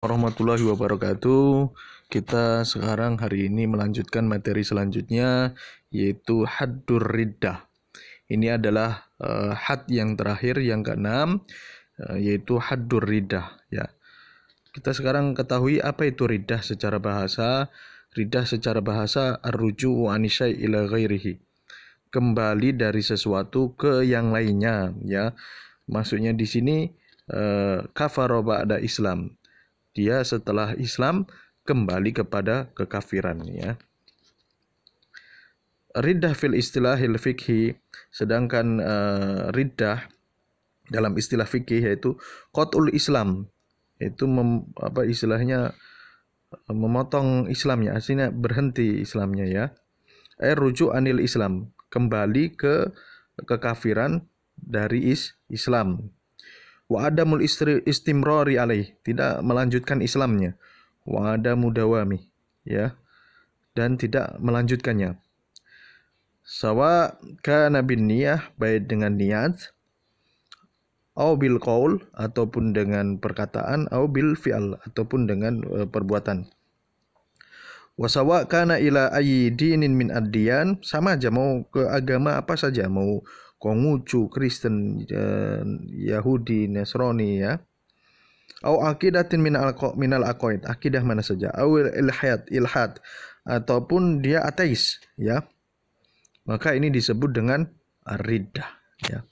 Warahmatullahi wabarakatuh. Kita sekarang hari ini melanjutkan materi selanjutnya, yaitu haddur riddah. Ini adalah had yang terakhir, yang keenam, yaitu haddur riddah. Ya, kita sekarang ketahui apa itu riddah secara bahasa. Riddah secara bahasa ar-ruju'u anisyai ila ghairihi, kembali dari sesuatu ke yang lainnya. Ya, maksudnya di sini kafara ba'da Islam. Dia setelah Islam kembali kepada kekafiran, ya. Riddah fil istilahil fikhi, sedangkan riddah dalam istilah fikih yaitu qat'ul Islam, yaitu istilahnya memotong Islamnya, aslinya berhenti Islamnya, ya. Rujuk anil Islam, kembali ke kekafiran dari Islam. Wa adamul istimrari alaih, tidak melanjutkan Islamnya. Wa adamu dawami, ya, dan tidak melanjutkannya. Sawa kana bin niyah, baik dengan niat, au bil qaul, ataupun dengan perkataan, au bil fi'al, ataupun dengan perbuatan. Wasawa kana ila ayyi dinin min ad-diyan, sama aja mau ke agama apa saja, mau Konghucu, Kristen, Yahudi, Nasrani, ya. Au aqidatin minal aqaid, akidah mana saja. Au ilhad, ataupun dia ateis, ya. Maka ini disebut dengan ar-riddah, ya.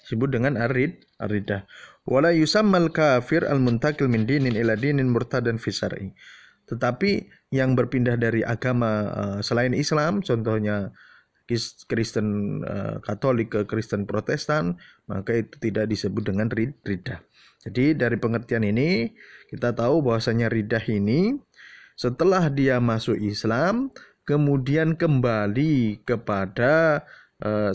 Disebut dengan ar-riddah. Wala yusammal kafir al-muntakil min dinin ila dinin murtadan fi syar'i. Tetapi yang berpindah dari agama selain Islam, contohnya Kristen Katolik ke Kristen Protestan, maka itu tidak disebut dengan riddah. Jadi dari pengertian ini kita tahu bahwasanya riddah ini setelah dia masuk Islam kemudian kembali kepada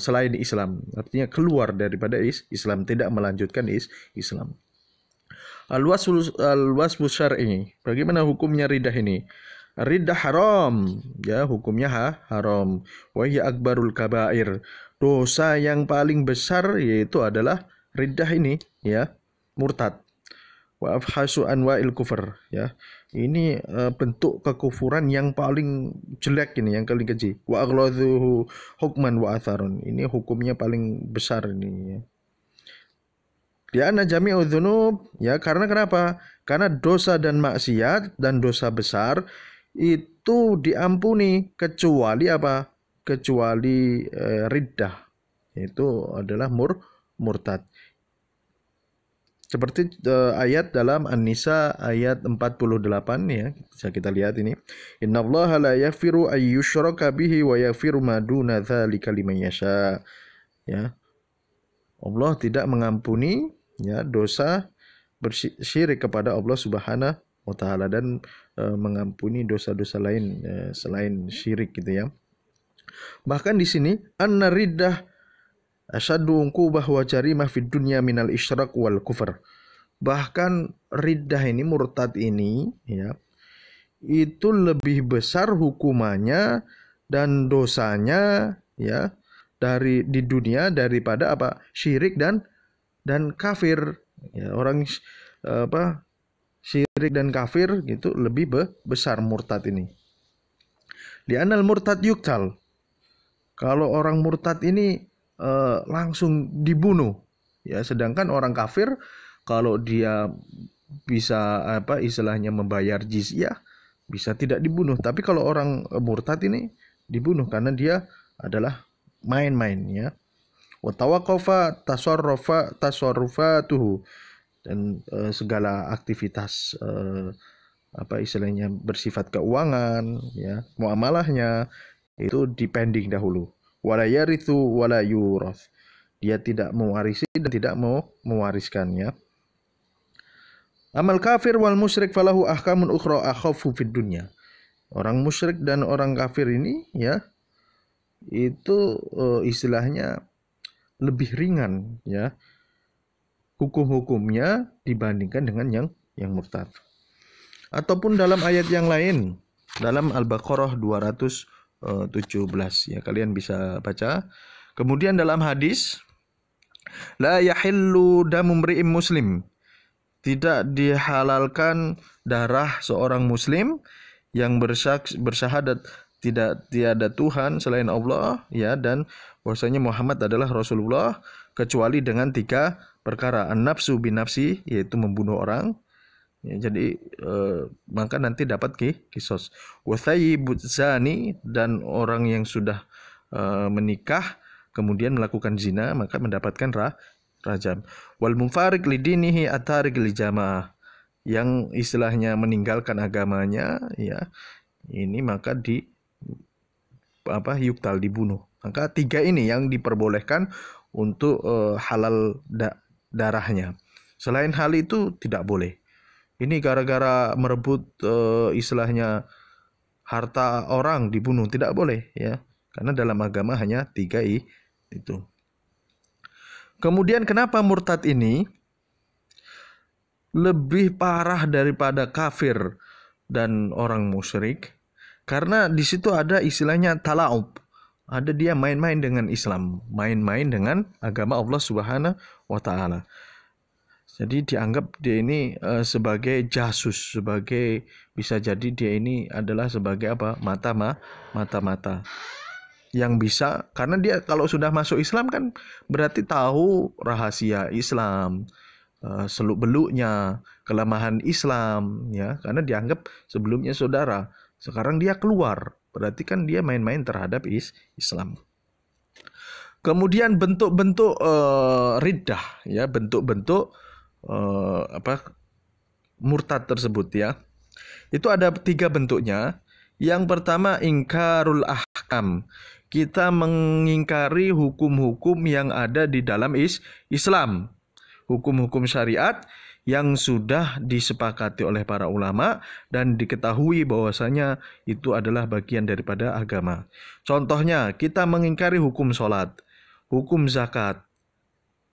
selain Islam, artinya keluar daripada Islam, tidak melanjutkan Islam. Al-wasfu syar'i, bagaimana hukumnya riddah ini? Riddah haram, ya, hukumnya haram. Wa hiya akbarul kabair, dosa yang paling besar yaitu adalah riddah ini, ya, murtad. Wa afhasu anwa'il kufur, ya. Ini bentuk kekufuran yang paling jelek ini, yang paling keji. Wa aghladzuhu hukman wa atharun, ini hukumnya paling besar ini, ya. Li'anna jami'udz dzunub, ya, karena kenapa? Karena dosa dan maksiat dan dosa besar itu diampuni kecuali apa? Kecuali riddah, itu adalah murtad. Seperti ayat dalam An-Nisa ayat 48, ya, bisa kita lihat ini. Innallaha la yaghfiru ay yushraka bihi wa yaghfiru ma duna dzalika liman yasha. Ya. Allah tidak mengampuni, ya, dosa bersyirik kepada Allah Subhanahu wa taala, dan mengampuni dosa-dosa lain selain syirik, gitu, ya. Bahkan di sini anna riddah asyaddu uqubah wa jarimah fid dunya minal isyrak wal kufur. Bahkan riddah ini, murtad ini, ya, itu lebih besar hukumannya dan dosanya, ya, di dunia daripada apa? Syirik dan kafir. Ya, orang syirik dan kafir gitu lebih besar murtad ini. Li'anal murtad yuktal. Kalau orang murtad ini langsung dibunuh, ya, sedangkan orang kafir kalau dia bisa istilahnya membayar jizyah bisa tidak dibunuh, tapi kalau orang murtad ini dibunuh karena dia adalah main-main, ya. Wa tawaqqafa tasarrufatuhu, dan segala aktivitas istilahnya bersifat keuangan, ya, muamalahnya itu dipending dahulu. Wala yarithu wala yurath, dia tidak mewarisi dan tidak mau mewariskan, ya. Amal kafir wal musyrik falahu ahkamun ukhra akhafu fid dunya. Orang musyrik dan orang kafir ini, ya, itu istilahnya lebih ringan, ya, hukum-hukumnya dibandingkan dengan yang murtad. Ataupun dalam ayat yang lain, dalam Al-Baqarah 217, ya, kalian bisa baca. Kemudian dalam hadis La yahillu damu mri'im muslim. Tidak dihalalkan darah seorang muslim yang bersyahadat tidak tiada Tuhan selain Allah, ya, dan bahwasanya Muhammad adalah Rasulullah, kecuali dengan 3 perkara. An-nafsu binafsi, yaitu membunuh orang. Ya, jadi maka nanti dapat kisos. Wa thayyibuz zani, dan orang yang sudah menikah kemudian melakukan zina maka mendapatkan rajam. Wal munfarik lidinihi atarik li jamaah, yang istilahnya meninggalkan agamanya, ya, ini maka yuktal, dibunuh. Maka 3 ini yang diperbolehkan untuk halal darahnya. Selain hal itu tidak boleh. Ini gara-gara merebut istilahnya harta orang dibunuh, tidak boleh, ya. Karena dalam agama hanya 3 itu. Kemudian kenapa murtad ini lebih parah daripada kafir dan orang musyrik? Karena di situ ada istilahnya talaub. Ada dia main-main dengan Islam, main-main dengan agama Allah Subhanahu wa taala. Jadi dianggap dia ini sebagai jasus, sebagai, bisa jadi dia ini adalah sebagai apa? Mata-mata yang bisa, karena dia kalau sudah masuk Islam kan berarti tahu rahasia Islam, seluk-beluknya, kelemahan Islam, ya, karena dianggap sebelumnya saudara. Sekarang dia keluar, berarti kan dia main-main terhadap Islam. Kemudian bentuk-bentuk riddah, ya, bentuk-bentuk murtad tersebut, ya. Itu ada 3 bentuknya. Yang pertama, ingkarul ahkam. Kita mengingkari hukum-hukum yang ada di dalam Islam. Hukum-hukum syariat yang sudah disepakati oleh para ulama dan diketahui bahwasanya itu adalah bagian daripada agama. Contohnya, kita mengingkari hukum sholat, hukum zakat,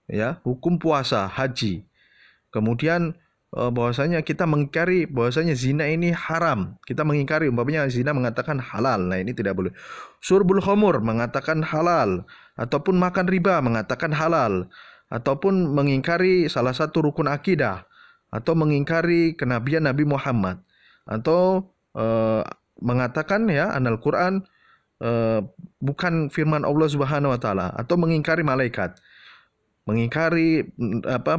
ya, hukum puasa, haji. Kemudian bahwasanya kita mengingkari bahwasanya zina ini haram. Kita mengingkari, umpamanya zina mengatakan halal. Nah, ini tidak boleh. Surbul khamur mengatakan halal, ataupun makan riba mengatakan halal, ataupun mengingkari salah satu rukun akidah, atau mengingkari kenabian Nabi Muhammad, atau mengatakan, ya, anal Quran bukan firman Allah Subhanahu wa taala, atau mengingkari malaikat, mengingkari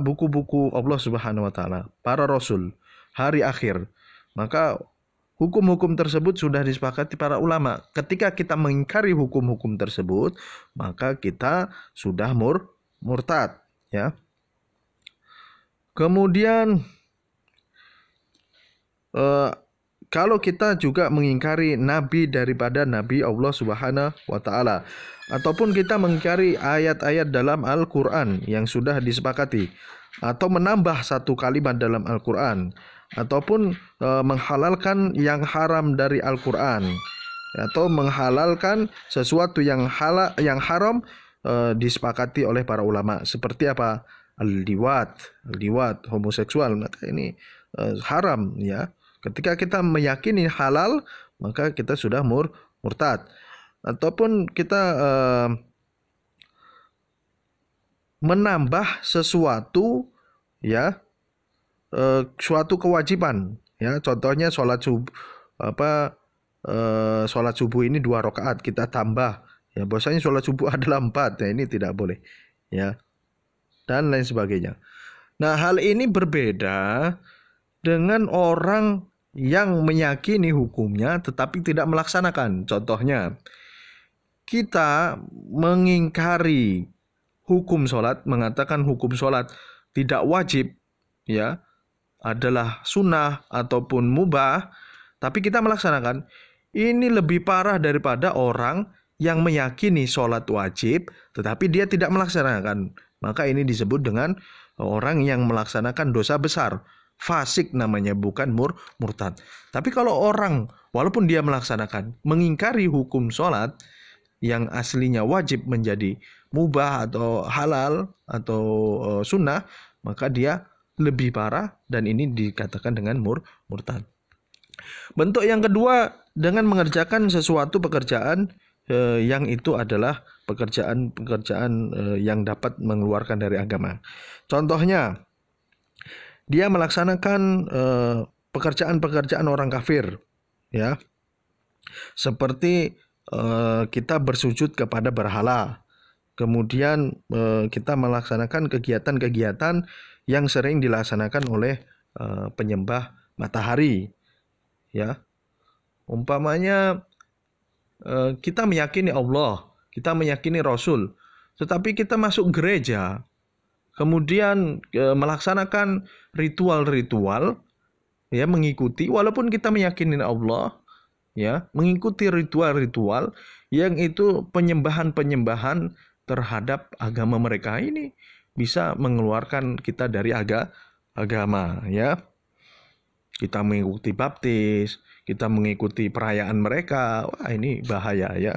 buku-buku Allah Subhanahu wa taala, para rasul, hari akhir. Maka hukum-hukum tersebut sudah disepakati para ulama. Ketika kita mengingkari hukum-hukum tersebut, maka kita sudah murtad, ya. Kemudian kalau kita juga mengingkari nabi daripada nabi Allah Subhanahu wa taala, ataupun kita mengingkari ayat-ayat dalam Al-Qur'an yang sudah disepakati, atau menambah satu kalimat dalam Al-Qur'an, ataupun menghalalkan yang haram dari Al-Qur'an, atau menghalalkan sesuatu yang haram disepakati oleh para ulama, seperti apa? Al-liwat, homoseksual, maka ini haram, ya. Ketika kita meyakini halal, maka kita sudah murtad. Ataupun kita menambah sesuatu, ya, suatu kewajiban, ya. Contohnya sholat subuh ini 2 rakaat kita tambah, ya, bahwasanya sholat subuh adalah 4, ya, ini tidak boleh, ya, dan lain sebagainya. Nah, hal ini berbeda dengan orang yang meyakini hukumnya tetapi tidak melaksanakan. Contohnya, kita mengingkari hukum sholat, mengatakan hukum sholat tidak wajib, ya, adalah sunnah ataupun mubah, tapi kita melaksanakan. Ini lebih parah daripada orang yang meyakini sholat wajib tetapi dia tidak melaksanakan. Maka ini disebut dengan orang yang melaksanakan dosa besar. Fasik namanya, bukan murtad. Tapi kalau orang walaupun dia melaksanakan, mengingkari hukum sholat yang aslinya wajib menjadi mubah atau halal atau sunnah, maka dia lebih parah dan ini dikatakan dengan murtad. Bentuk yang kedua, dengan mengerjakan sesuatu pekerjaan yang itu adalah pekerjaan-pekerjaan yang dapat mengeluarkan dari agama. Contohnya, dia melaksanakan pekerjaan-pekerjaan orang kafir, ya, seperti kita bersujud kepada berhala. Kemudian kita melaksanakan kegiatan-kegiatan yang sering dilaksanakan oleh penyembah matahari, ya. Umpamanya kita meyakini Allah, kita meyakini Rasul, tetapi kita masuk gereja, kemudian melaksanakan ritual-ritual, ya, mengikuti, walaupun kita meyakini Allah, ya, mengikuti ritual-ritual yang itu penyembahan-penyembahan terhadap agama mereka, ini bisa mengeluarkan kita dari agama, ya. Kita mengikuti baptis, kita mengikuti perayaan mereka, wah ini bahaya, ya.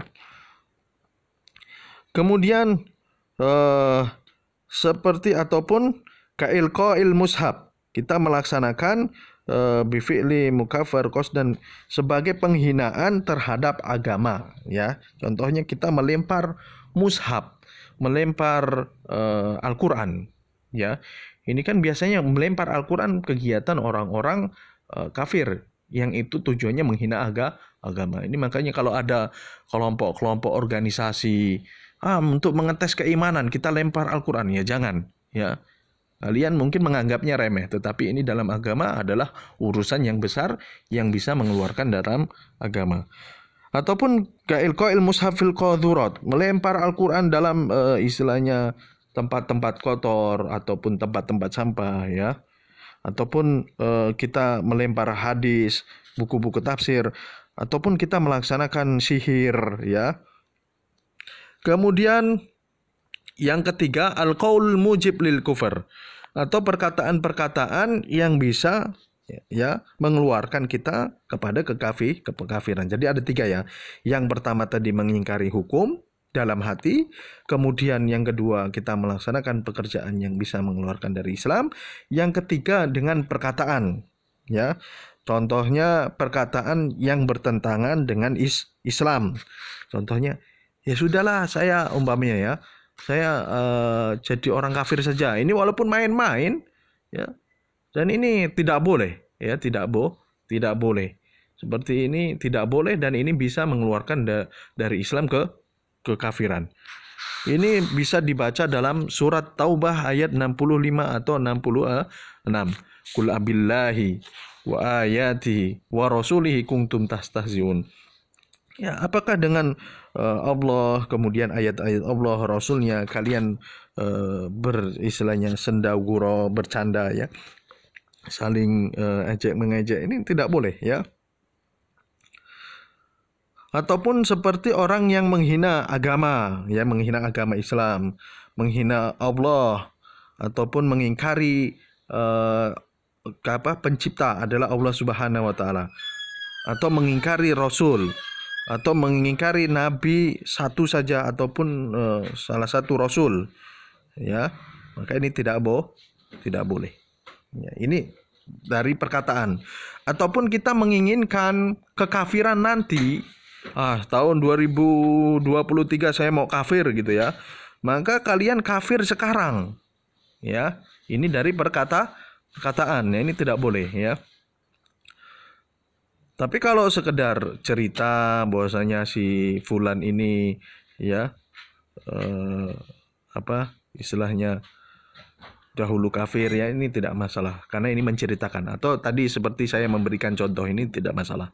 Kemudian seperti ataupun kailqail mushaf, kita melaksanakan bifi'li mukafar qasdan sebagai penghinaan terhadap agama, ya. Contohnya kita melempar mushaf, melempar Al-Qur'an, ya. Ini kan biasanya melempar Al-Qur'an kegiatan orang-orang kafir yang itu tujuannya menghina agama. Ini makanya kalau ada kelompok-kelompok organisasi untuk mengetes keimanan kita lempar Al-Qur'an, ya jangan, ya. Kalian mungkin menganggapnya remeh, tetapi ini dalam agama adalah urusan yang besar yang bisa mengeluarkan dalam agama. Ataupun kailqail mushaf fil qadhurat, melempar Al-Qur'an dalam istilahnya tempat-tempat kotor ataupun tempat-tempat sampah, ya. Ataupun kita melempar hadis, buku-buku tafsir, ataupun kita melaksanakan sihir, ya. Kemudian yang ketiga, al-qaul mujib lil kufur, atau perkataan-perkataan yang bisa, ya, mengeluarkan kita kepada kekafiran. Jadi ada tiga, ya. Yang pertama tadi mengingkari hukum dalam hati, kemudian yang kedua kita melaksanakan pekerjaan yang bisa mengeluarkan dari Islam, yang ketiga dengan perkataan, ya. Contohnya perkataan yang bertentangan dengan Islam. Contohnya, ya sudahlah, saya umpamanya, ya, saya jadi orang kafir saja. Ini walaupun main-main, ya, dan ini tidak boleh, ya, tidak boleh. Seperti ini tidak boleh, dan ini bisa mengeluarkan dari Islam ke kekafiran. Ini bisa dibaca dalam surat Taubah ayat 65 atau 66. Qul abillahi wa ayatihi wa rasulihi kuntum tastahziun. Ya, apakah dengan Allah, kemudian ayat-ayat Allah, Rasulnya kalian beristilahnya senda-gurau, bercanda, ya, saling ejek mengejek, ini tidak boleh, ya. Ataupun seperti orang yang menghina agama, ya, menghina agama Islam, menghina Allah, ataupun mengingkari pencipta adalah Allah Subhanahu wa taala, atau mengingkari Rasul, atau mengingkari Nabi satu saja ataupun salah satu Rasul, ya, maka ini tidak boleh. Ya, ini dari perkataan. Ataupun kita menginginkan kekafiran nanti, tahun 2023 saya mau kafir, gitu, ya, maka kalian kafir sekarang, ya. Ini dari perkataan, ya, ini tidak boleh, ya. Tapi kalau sekedar cerita bahwasanya si fulan ini, ya, istilahnya dahulu kafir, ya, ini tidak masalah karena ini menceritakan, atau tadi seperti saya memberikan contoh, ini tidak masalah.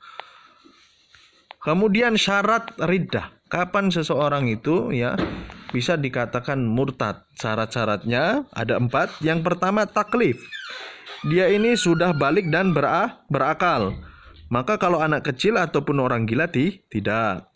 Kemudian syarat riddah, kapan seseorang itu, ya, bisa dikatakan murtad. Syarat-syaratnya ada 4. Yang pertama taklif, dia ini sudah balik dan berakal. Maka kalau anak kecil ataupun orang gila tidak.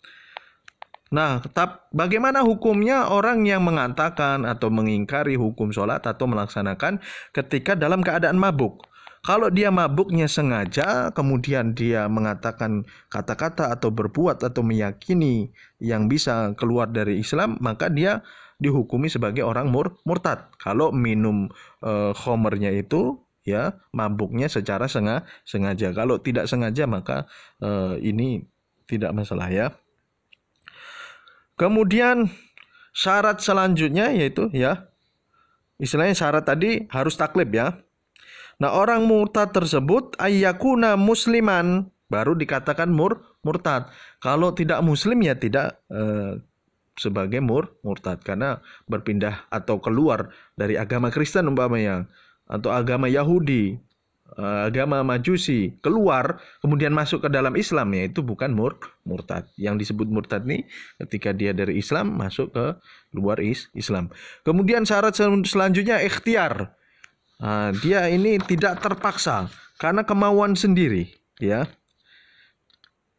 Nah, bagaimana hukumnya orang yang mengatakan atau mengingkari hukum sholat atau melaksanakan ketika dalam keadaan mabuk? Kalau dia mabuknya sengaja, kemudian dia mengatakan kata-kata atau berbuat atau meyakini yang bisa keluar dari Islam, maka dia dihukumi sebagai orang murtad. Kalau minum khomernya itu, ya, mabuknya secara sengaja. Kalau tidak sengaja, maka ini tidak masalah, ya. Kemudian syarat selanjutnya yaitu ya, istilahnya syarat tadi harus taklib ya. Nah, orang murtad tersebut ayyakuna musliman, baru dikatakan murtad. Kalau tidak muslim ya tidak sebagai murtad, karena berpindah atau keluar dari agama Kristen umpamanya, atau agama Yahudi, agama Majusi, keluar kemudian masuk ke dalam Islam, ya itu bukan murtad. Yang disebut murtad ini ketika dia dari Islam masuk ke luar Islam. Kemudian syarat selanjutnya ikhtiar. Dia ini tidak terpaksa karena kemauan sendiri, ya.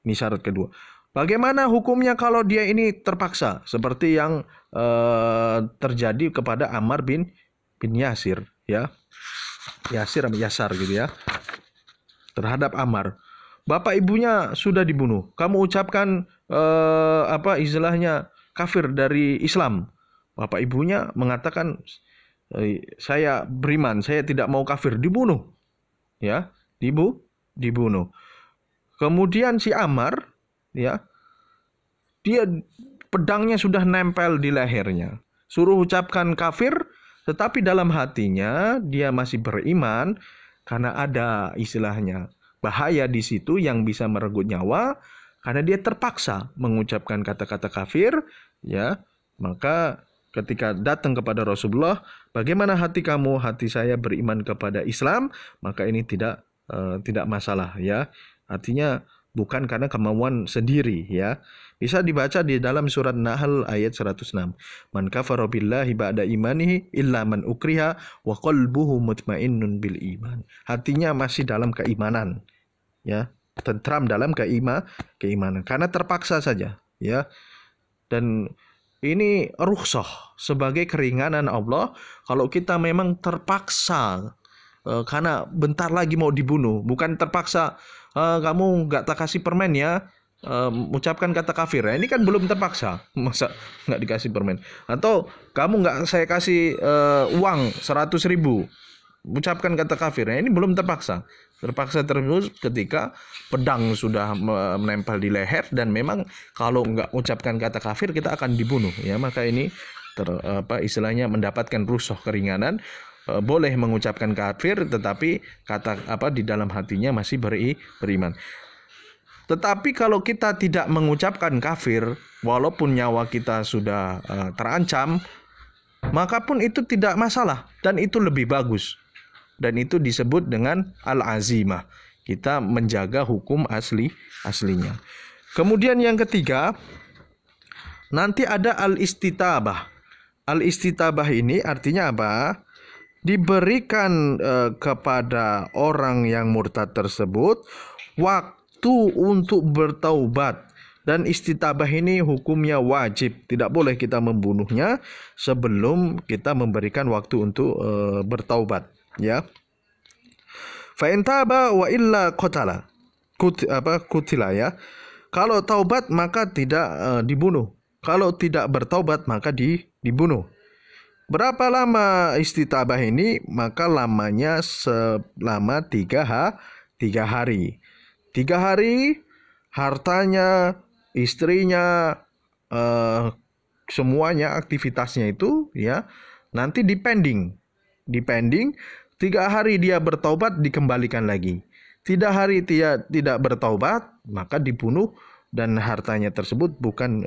Ini syarat kedua. Bagaimana hukumnya kalau dia ini terpaksa, seperti yang terjadi kepada Ammar bin Yasir, ya. Yasir atau Yasar gitu ya. Terhadap Ammar. Bapak ibunya sudah dibunuh. Kamu ucapkan istilahnya kafir dari Islam. Bapak ibunya mengatakan, saya beriman, saya tidak mau kafir, dibunuh. Ya, dibunuh. Kemudian si Ammar, ya, dia pedangnya sudah nempel di lehernya. Suruh ucapkan kafir, tetapi dalam hatinya dia masih beriman karena ada istilahnya bahaya di situ yang bisa merenggut nyawa, karena dia terpaksa mengucapkan kata-kata kafir, ya. Maka ketika datang kepada Rasulullah, bagaimana hati kamu? Hati saya beriman kepada Islam, maka ini tidak masalah, ya. Artinya bukan karena kemauan sendiri, ya. Bisa dibaca di dalam surat Nahl ayat 106. Man kafara billahi ba'da imanihi illa man ukriha wa qalbuhu mutmainnun bil iman. Hatinya masih dalam keimanan, ya. Tentram dalam keimanan karena terpaksa saja, ya. Dan ini rukhsah sebagai keringanan Allah kalau kita memang terpaksa karena bentar lagi mau dibunuh, bukan terpaksa kamu nggak tak kasih permen ya, ucapkan kata kafir. Ya, ini kan belum terpaksa, masa nggak dikasih permen? Atau kamu nggak saya kasih uang 100.000, ucapkan kata kafir. Ya, ini belum terpaksa. Terpaksa terus ketika pedang sudah menempel di leher dan memang kalau nggak ucapkan kata kafir kita akan dibunuh. Ya, maka ini istilahnya mendapatkan rukhsah keringanan. Boleh mengucapkan kafir tetapi di dalam hatinya masih beriman. Tetapi kalau kita tidak mengucapkan kafir walaupun nyawa kita sudah terancam, maka pun itu tidak masalah dan itu lebih bagus. Dan itu disebut dengan al-azimah. Kita menjaga hukum aslinya. Kemudian yang ketiga, nanti ada al-istitabah. Al-istitabah ini artinya apa? Diberikan kepada orang yang murtad tersebut waktu untuk bertaubat. Dan istitabah ini hukumnya wajib. Tidak boleh kita membunuhnya sebelum kita memberikan waktu untuk bertaubat, ya. Fa in taba wa illa qatala. Kutila, ya. Kalau taubat maka tidak dibunuh. Kalau tidak bertaubat maka dibunuh. Berapa lama istitabah ini? Maka lamanya selama 3 hari. 3 hari, hartanya, istrinya, semuanya aktivitasnya itu, ya, nanti dipending. 3 hari dia bertaubat, dikembalikan lagi. 3 hari dia tidak bertaubat, maka dibunuh. Dan hartanya tersebut bukan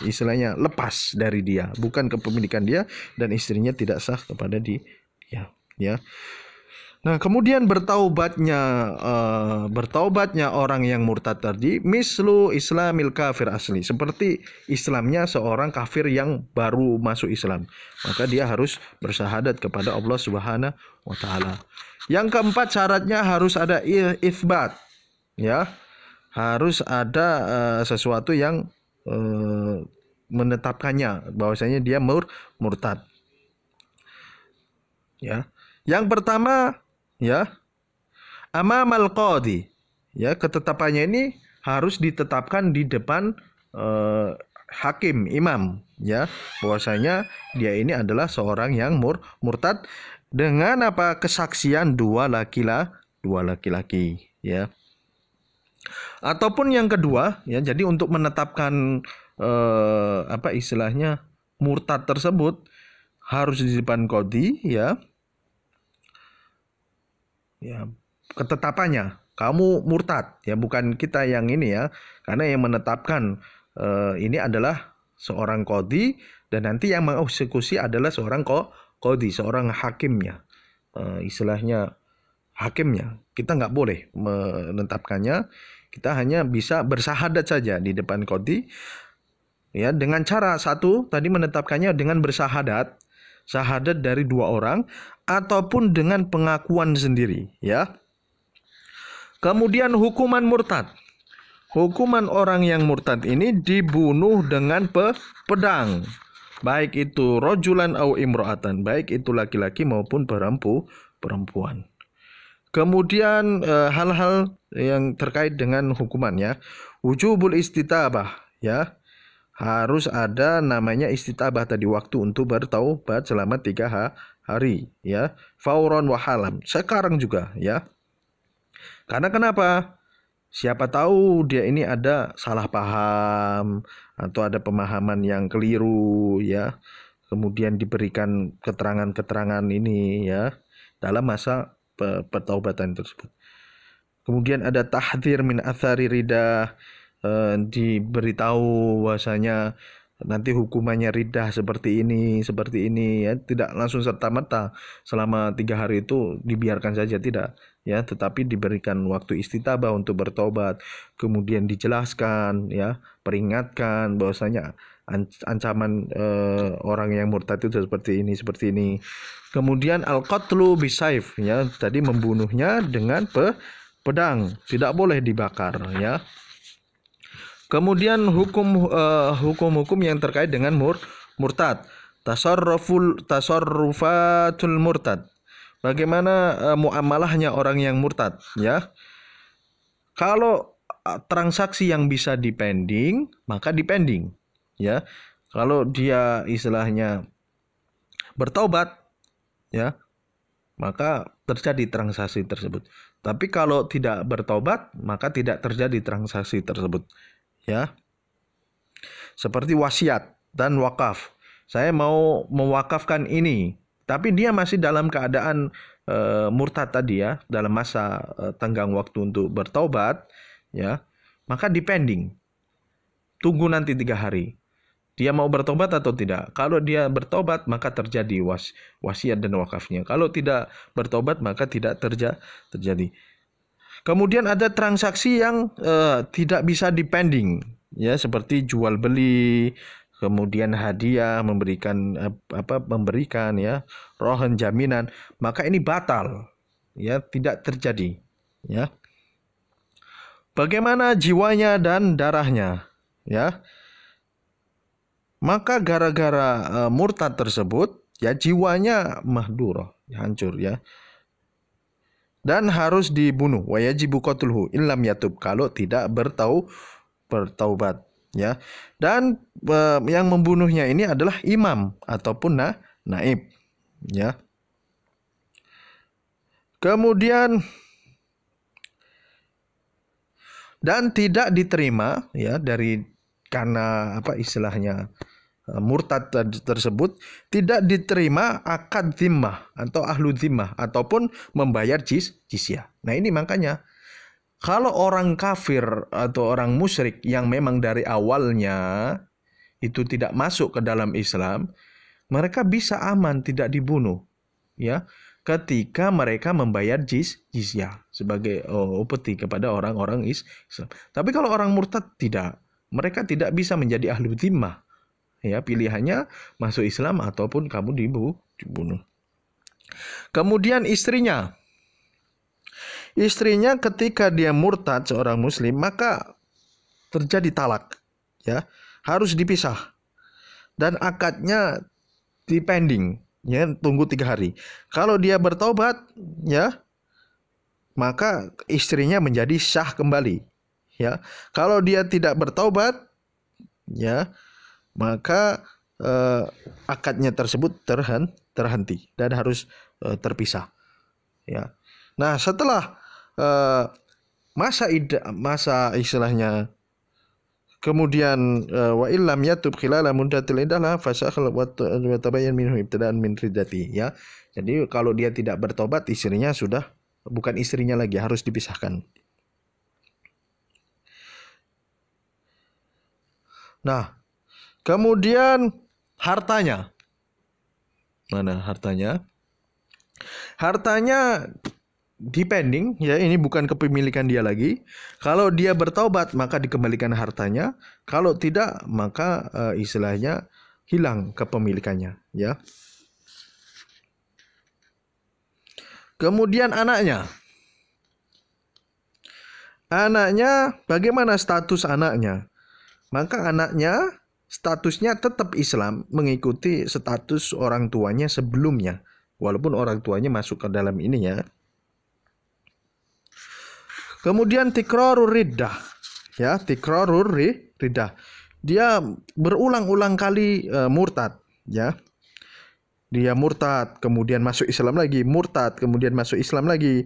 istilahnya lepas dari dia, bukan kepemilikan dia, dan istrinya tidak sah kepada dia, ya. Nah, kemudian bertaubatnya orang yang murtad tadi mislu islamil kafir asli, seperti Islamnya seorang kafir yang baru masuk Islam, maka dia harus bersyahadat kepada Allah Subhanahu wa taala. Yang keempat, syaratnya harus ada itsbat, ya. Harus ada sesuatu yang menetapkannya bahwasanya dia murtad, ya. Yang pertama, ya, amamal qadhi, ya, ketetapannya ini harus ditetapkan di depan hakim, imam, ya, bahwasanya dia ini adalah seorang yang murtad dengan kesaksian dua laki-laki, ya. Ataupun yang kedua, ya, jadi untuk menetapkan apa istilahnya murtad tersebut harus di depan qadhi, ya. Ya, ketetapannya kamu murtad, ya, bukan kita yang ini, ya. Karena yang menetapkan ini adalah seorang qadhi, dan nanti yang mengeksekusi adalah seorang qadhi, seorang hakimnya. Istilahnya hakimnya. Kita nggak boleh menetapkannya. Kita hanya bisa bersahadat saja di depan qadhi, ya, dengan cara satu tadi menetapkannya dengan bersahadat, syahadat dari dua orang, ataupun dengan pengakuan sendiri, ya. Kemudian hukuman murtad. Hukuman orang yang murtad ini dibunuh dengan pedang. Baik itu rojulan au imro'atan, baik itu laki-laki maupun perempuan. Kemudian hal-hal yang terkait dengan hukumannya, wujubul istitabah, ya. Harus ada namanya istitabah tadi, waktu untuk bertaubat selama 3 hari, ya. Fauron wahalam, sekarang juga, ya. Karena kenapa? Siapa tahu dia ini ada salah paham atau ada pemahaman yang keliru, ya. Kemudian diberikan keterangan-keterangan ini, ya, dalam masa pertaubatan tersebut. Kemudian ada tahdzir min athari ridah, diberitahu bahwasanya nanti hukumannya ridah seperti ini, ya. Tidak langsung serta-merta selama 3 hari itu dibiarkan saja, tidak, ya, tetapi diberikan waktu istitabah untuk bertobat, kemudian dijelaskan, ya, peringatkan bahwasanya ancaman orang yang murtad itu seperti ini. Kemudian al-qatlu bisaif, ya, tadi membunuhnya dengan pedang, tidak boleh dibakar, ya. Kemudian hukum-hukum yang terkait dengan murtad. Tasarrufatul murtad. Bagaimana muamalahnya orang yang murtad, ya? Kalau transaksi yang bisa dipending, maka dipending, ya. Kalau dia istilahnya bertaubat, ya, maka terjadi transaksi tersebut. Tapi kalau tidak bertobat, maka tidak terjadi transaksi tersebut, ya. Seperti wasiat dan wakaf. Saya mau mewakafkan ini, tapi dia masih dalam keadaan murtad tadi, ya, dalam masa tenggang waktu untuk bertobat, ya, maka dipending. Tunggu nanti 3 hari. Dia mau bertobat atau tidak? Kalau dia bertobat, maka terjadi wasiat dan wakafnya. Kalau tidak bertobat, maka tidak terjadi. Kemudian ada transaksi yang tidak bisa dipending, ya, seperti jual beli, kemudian hadiah, memberikan ya, rohan jaminan, maka ini batal, ya, tidak terjadi, ya. Bagaimana jiwanya dan darahnya, ya? Maka gara-gara murtad tersebut, ya, jiwanya mahdurah, hancur, ya. Dan harus dibunuh, wa yajibu qatluhu illam yatub, kalau tidak bertaubat, ya. Dan yang membunuhnya ini adalah imam ataupun naib, ya. Kemudian dan tidak diterima, ya, dari karena apa istilahnya murtad tersebut tidak diterima akad zimmah atau ahlu zimmah ataupun membayar jizyah. Nah, ini makanya kalau orang kafir atau orang musyrik yang memang dari awalnya itu tidak masuk ke dalam Islam, mereka bisa aman tidak dibunuh, ya, ketika mereka membayar jizyah sebagai upeti kepada orang-orang Islam. Tapi kalau orang murtad tidak, mereka tidak bisa menjadi ahlu zimmah. Ya, pilihannya masuk Islam ataupun kamu dibunuh. Kemudian istrinya ketika dia murtad seorang muslim, maka terjadi talak, ya, harus dipisah dan akadnya dipending, ya, tunggu 3 hari. Kalau dia bertobat, ya, maka istrinya menjadi sah kembali, ya. Kalau dia tidak bertobat, ya, maka akadnya tersebut terhenti dan harus terpisah, ya. Nah, setelah masa istilahnya. Kemudian wa illam yatub khilala muddatil iddah fasakhl wa tabayyan minhu ibtida'an min riddati, ya. Jadi kalau dia tidak bertobat, istrinya sudah bukan istrinya lagi, harus dipisahkan. Nah, kemudian hartanya. Mana hartanya? Hartanya depending, ya, ini bukan kepemilikan dia lagi. Kalau dia bertaubat maka dikembalikan hartanya, kalau tidak maka istilahnya hilang kepemilikannya, ya. Kemudian anaknya. Anaknya, bagaimana status anaknya? Maka anaknya statusnya tetap Islam, mengikuti status orang tuanya sebelumnya, walaupun orang tuanya masuk ke dalam ini, ya. Kemudian tikrarur riddah, ya, tikrarur riddah. Dia berulang-ulang kali murtad, ya. Dia murtad, kemudian masuk Islam lagi, murtad, kemudian masuk Islam lagi.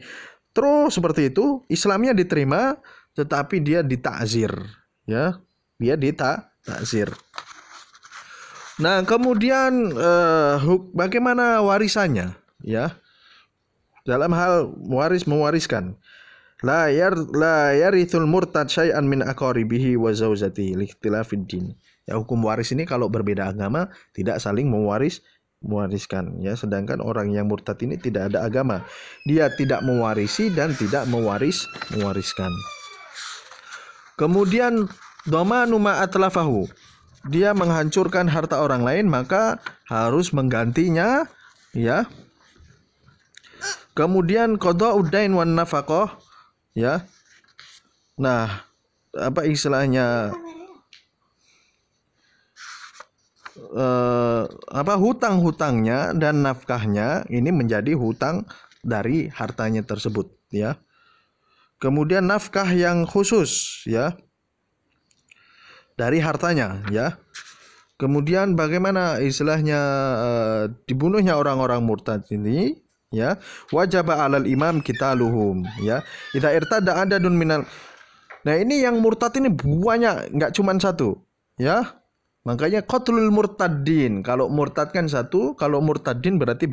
Terus seperti itu, Islamnya diterima, tetapi dia ditakzir, ya. Dia ditakzir. Nah, kemudian bagaimana warisannya, ya? Dalam hal mewariskan. La yarithul murtad syai'an min aqaribihi wa zaujatihi liikhtilafid din. Ya, hukum waris ini kalau berbeda agama tidak saling mewariskan, ya. Sedangkan orang yang murtad ini tidak ada agama. Dia tidak mewarisi dan tidak mewariskan. Kemudian dhamanu ma atlafahu. Dia menghancurkan harta orang lain, maka harus menggantinya, ya. Kemudian qada'ud dain wan nafaqah, ya. Nah, apa istilahnya, hutang-hutangnya dan nafkahnya ini menjadi hutang dari hartanya tersebut, ya. Kemudian nafkah yang khusus, ya, dari hartanya, ya. Kemudian bagaimana istilahnya dibunuhnya orang-orang murtad ini, ya. Wajaba 'alal imam qitaluhum, ya. Idza irtada adadun minal. Nah, ini yang murtad ini banyak, nggak cuma satu, ya. Makanya qatlul murtadin. Kalau murtad kan satu, kalau murtadin berarti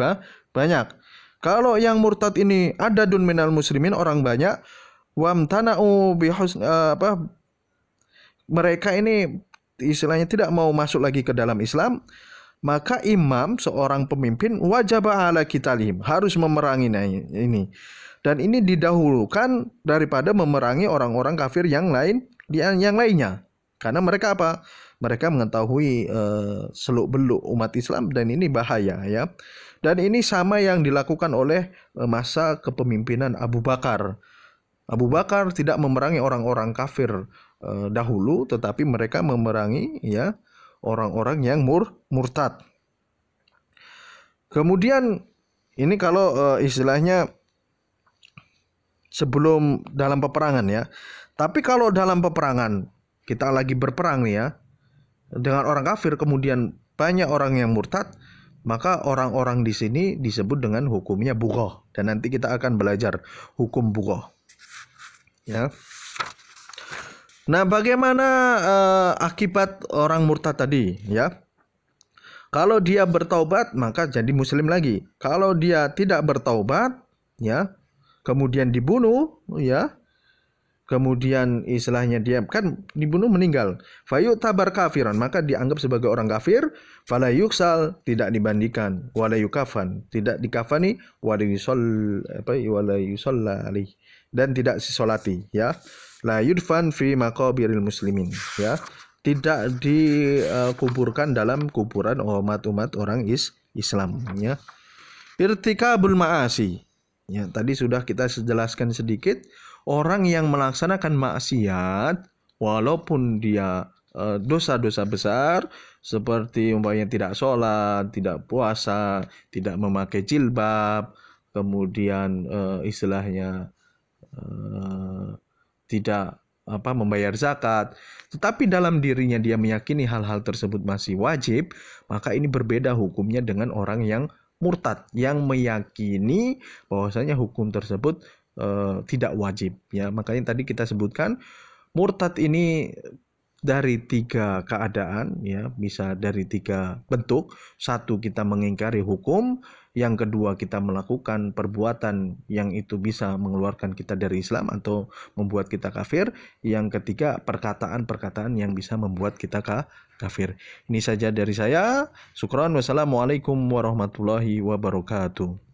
banyak. Kalau yang murtad ini adadun minal muslimin, orang banyak, wamtana'u mereka ini istilahnya tidak mau masuk lagi ke dalam Islam, maka imam, seorang pemimpin, wajib ala qitalihim, harus memerangi ini. Dan ini didahulukan daripada memerangi orang-orang kafir yang lainnya. Karena mereka apa? Mereka mengetahui seluk-beluk umat Islam dan ini bahaya, ya. Dan ini sama yang dilakukan oleh masa kepemimpinan Abu Bakar. Abu Bakar tidak memerangi orang-orang kafir dahulu, tetapi mereka memerangi, ya, orang-orang yang murtad. Kemudian ini kalau istilahnya sebelum dalam peperangan, ya. Tapi kalau dalam peperangan, kita lagi berperang nih, ya, dengan orang kafir, kemudian banyak orang yang murtad, maka orang-orang di sini disebut dengan hukumnya bughah, dan nanti kita akan belajar hukum bughah, ya. Nah, bagaimana akibat orang murtad tadi, ya? Kalau dia bertaubat maka jadi muslim lagi. Kalau dia tidak bertaubat, ya, kemudian dibunuh, ya, kemudian istilahnya dia kan dibunuh, meninggal, fayu'tabar kafiran, maka dianggap sebagai orang kafir, fala yuksal, tidak dibandikan, wala yukafan, tidak dikafani, wala yusalla alaihi, dan tidak disolati, ya. La yudfan fi maqabiril muslimin, ya, tidak dikuburkan dalam kuburan umat-umat orang Islam, ya. Irtikabul ma'asi, ya, tadi sudah kita jelaskan sedikit. Orang yang melaksanakan maksiat, walaupun dia dosa-dosa besar, seperti umpamanya tidak sholat, tidak puasa, tidak memakai jilbab, kemudian istilahnya tidak membayar zakat, tetapi dalam dirinya dia meyakini hal-hal tersebut masih wajib, maka ini berbeda hukumnya dengan orang yang murtad, yang meyakini bahwasanya hukum tersebut tidak wajib ya. Makanya tadi kita sebutkan murtad ini dari 3 keadaan ya, bisa dari 3 bentuk. Satu, kita mengingkari hukum. Yang kedua, kita melakukan perbuatan yang itu bisa mengeluarkan kita dari Islam atau membuat kita kafir. Yang ketiga, perkataan-perkataan yang bisa membuat kita kafir. Ini saja dari saya. Syukran. Wassalamualaikum warahmatullahi wabarakatuh.